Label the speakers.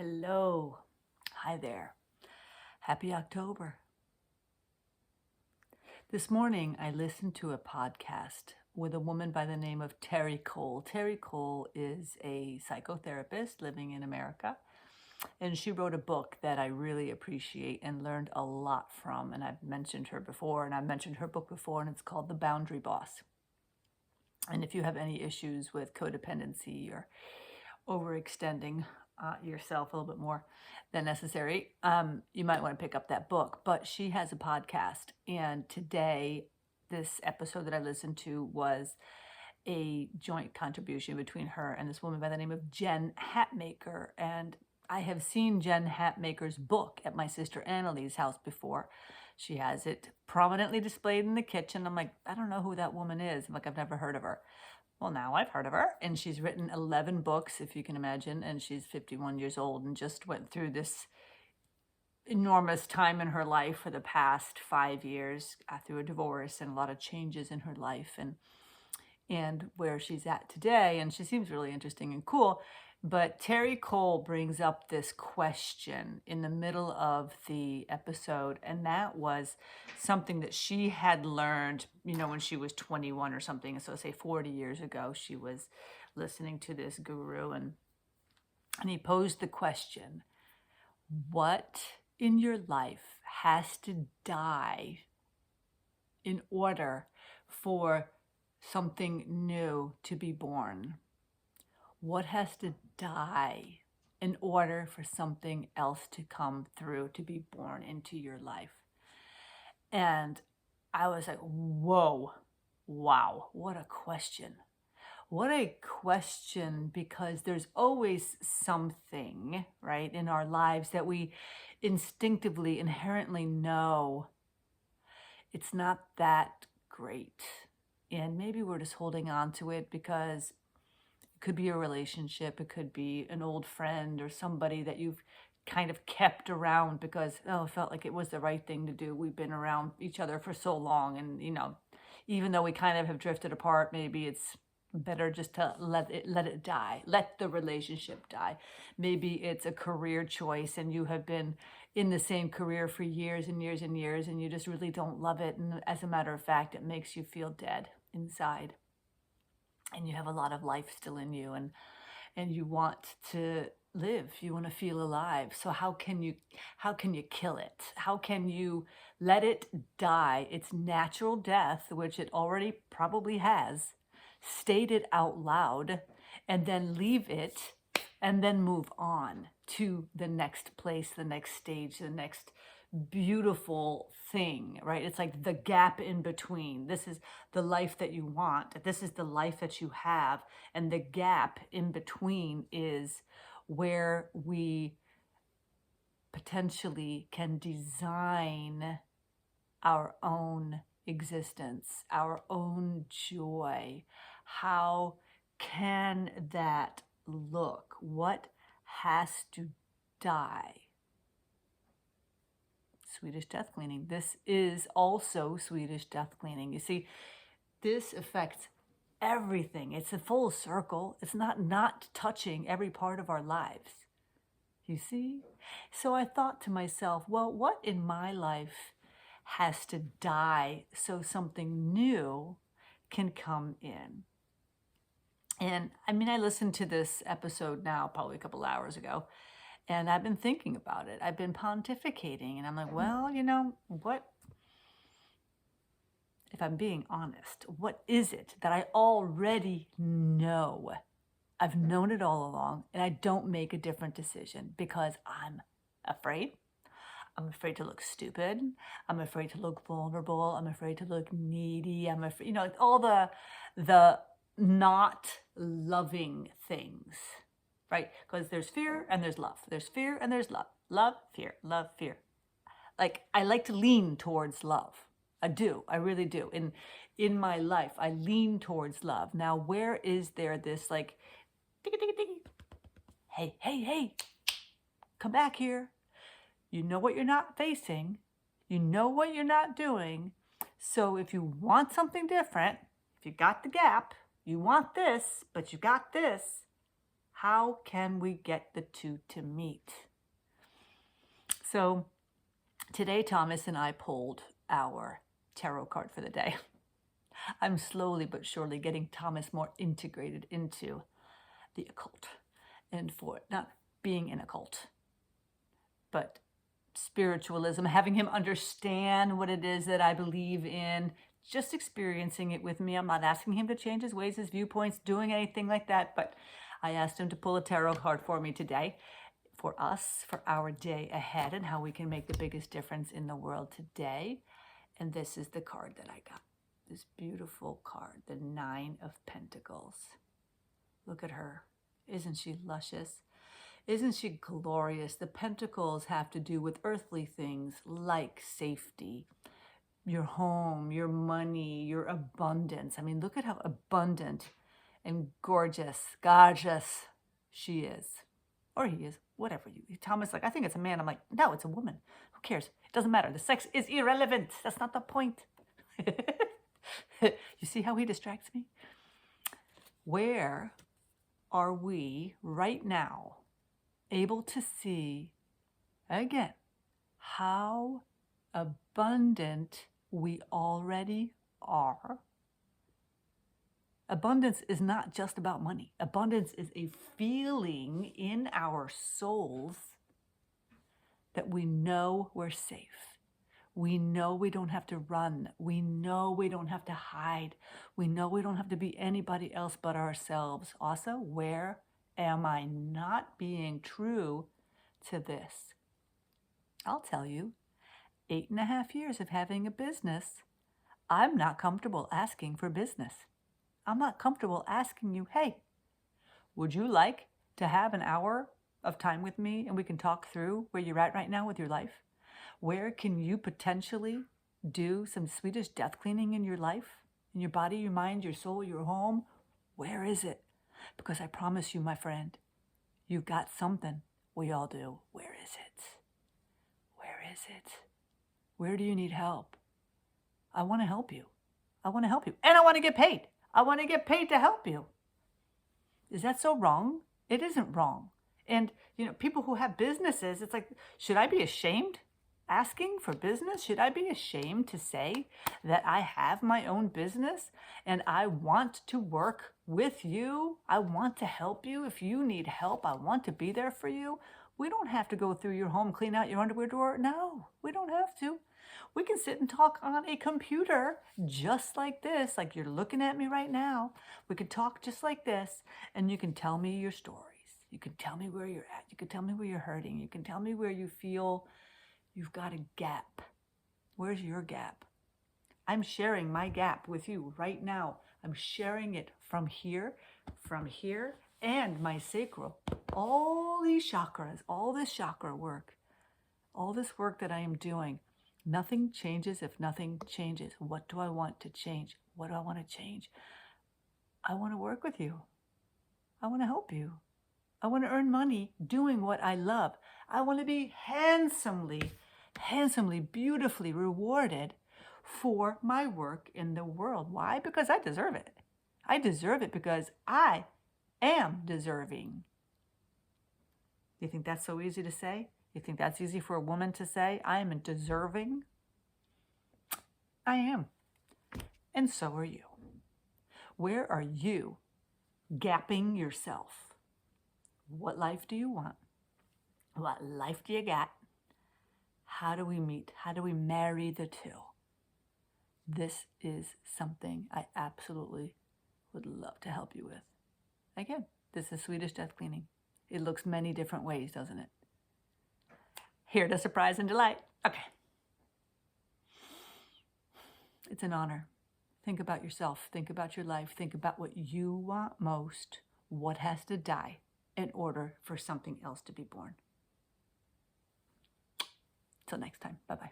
Speaker 1: Hello. Hi there. Happy October. This morning, I listened to a podcast with a woman by the name of Terry Cole. Terry Cole is a psychotherapist living in America, and she wrote a book that I really appreciate and learned a lot from. And I've mentioned her before, and I've mentioned her book before, and it's called The Boundary Boss. And if you have any issues with codependency or overextending yourself a little bit more than necessary, you might want to pick up that book. But she has a podcast, and today, this episode that I listened to was a joint contribution between her and this woman by the name of Jen Hatmaker. And I have seen Jen Hatmaker's book at my sister Annalee's house before. She has it prominently displayed in the kitchen. I'm like, I don't know who that woman is. I'm like, I've never heard of her. Well, now I've heard of her, and she's written 11 books, if you can imagine, and she's 51 years old and just went through this enormous time in her life for the past 5 years through a divorce and a lot of changes in her life and where she's at today. And she seems really interesting and cool. But Terry Cole brings up this question in the middle of the episode, and that was something that she had learned, when she was 21 or something. So say 40 years ago, she was listening to this guru, and he posed the question, what in your life has to die in order for something new to be born? What has to die in order for something else to come through, to be born into your life? And I was like, whoa, wow, what a question. What a question, because there's always something, right, in our lives that we instinctively, inherently know it's not that great. And maybe we're just holding on to it because it could be a relationship, it could be an old friend or somebody that you've kind of kept around because, it felt like it was the right thing to do. We've been around each other for so long, and, even though we kind of have drifted apart, maybe it's better just to let it die, let the relationship die. Maybe it's a career choice and you have been in the same career for years and years and years, and you just really don't love it. And as a matter of fact, it makes you feel dead inside. And you have a lot of life still in you, and you want to live, you want to feel alive. So how can you kill it? How can you let it die its natural death, which it already probably has, state it out loud, and then leave it, and then move on to the next place, the next stage, the next beautiful thing, right? It's like the gap in between. This is the life that you want. This is the life that you have. And the gap in between is where we potentially can design our own existence, our own joy. How can that look? What has to die? Swedish Death Cleaning. This is also Swedish Death Cleaning. You see, this affects everything. It's a full circle. It's not touching every part of our lives. You see? So I thought to myself, well, what in my life has to die so something new can come in? And I listened to this episode now probably a couple hours ago, and I've been thinking about it. I've been pontificating, and I'm like, well, what, if I'm being honest, what is it that I already know? I've known it all along, and I don't make a different decision because I'm afraid. I'm afraid to look stupid. I'm afraid to look vulnerable. I'm afraid to look needy. I'm afraid, all the not loving things, right? Because there's fear and there's love. There's fear and there's love. Love, fear. Like, I like to lean towards love. I do. I really do. In my life, I lean towards love. Now, where is there this like, hey, come back here. You know what you're not facing. You know what you're not doing. So if you want something different, if you got the gap, you want this, but you got this, How can we get the two to meet? So today, Thomas and I pulled our tarot card for the day. I'm slowly but surely getting Thomas more integrated into the occult, and for not being an occult, but spiritualism, having him understand what it is that I believe in, just experiencing it with me. I'm not asking him to change his ways, his viewpoints, doing anything like that, but I asked him to pull a tarot card for me today, for us, for our day ahead, and how we can make the biggest difference in the world today. And this is the card that I got. This beautiful card, the Nine of Pentacles. Look at her. Isn't she luscious? Isn't she glorious? The pentacles have to do with earthly things like safety, your home, your money, your abundance. I mean, look at how abundant and gorgeous she is. Or he is, whatever you. Thomas, like, I think it's a man. I'm like, no, it's a woman. Who cares? It doesn't matter. The sex is irrelevant. That's not the point. You see how he distracts me? Where are we right now able to see, again, how abundant we already are? Abundance is not just about money. Abundance is a feeling in our souls that we know we're safe. We know we don't have to run. We know we don't have to hide. We know we don't have to be anybody else but ourselves. Also, where am I not being true to this? I'll tell you, 8.5 years of having a business, I'm not comfortable asking for business. I'm not comfortable asking you, hey, would you like to have an hour of time with me and we can talk through where you're at right now with your life? Where can you potentially do some Swedish death cleaning in your life, in your body, your mind, your soul, your home? Where is it? Because I promise you, my friend, you've got something. We all do. Where is it? Where is it? Where do you need help? I want to help you. I want to help you. And I want to get paid. I want to get paid to help you. Is that so wrong? It isn't wrong. And, people who have businesses, it's like, should I be ashamed asking for business? Should I be ashamed to say that I have my own business and I want to work with you? I want to help you. If you need help, I want to be there for you. We don't have to go through your home, clean out your underwear drawer. No, we don't have to. We can sit and talk on a computer just like this, like you're looking at me right now. We can talk just like this, and you can tell me your stories. You can tell me where you're at. You can tell me where you're hurting. You can tell me where you feel you've got a gap. Where's your gap? I'm sharing my gap with you right now. I'm sharing it from here, and my sacral. All these chakras, all this chakra work, all this work that I am doing. Nothing changes if nothing changes. What do I want to change? What do I want to change? I want to work with you. I want to help you. I want to earn money doing what I love. I want to be handsomely, beautifully rewarded for my work in the world. Why? Because I deserve it. I deserve it because I am deserving. You think that's so easy to say? You think that's easy for a woman to say? I am deserving? I am. And so are you. Where are you gapping yourself? What life do you want? What life do you got? How do we meet? How do we marry the two? This is something I absolutely would love to help you with. Again, this is Swedish Death Cleaning. It looks many different ways, doesn't it? Here to surprise and delight. Okay. It's an honor. Think about yourself. Think about your life. Think about what you want most. What has to die in order for something else to be born. Till next time. Bye-bye.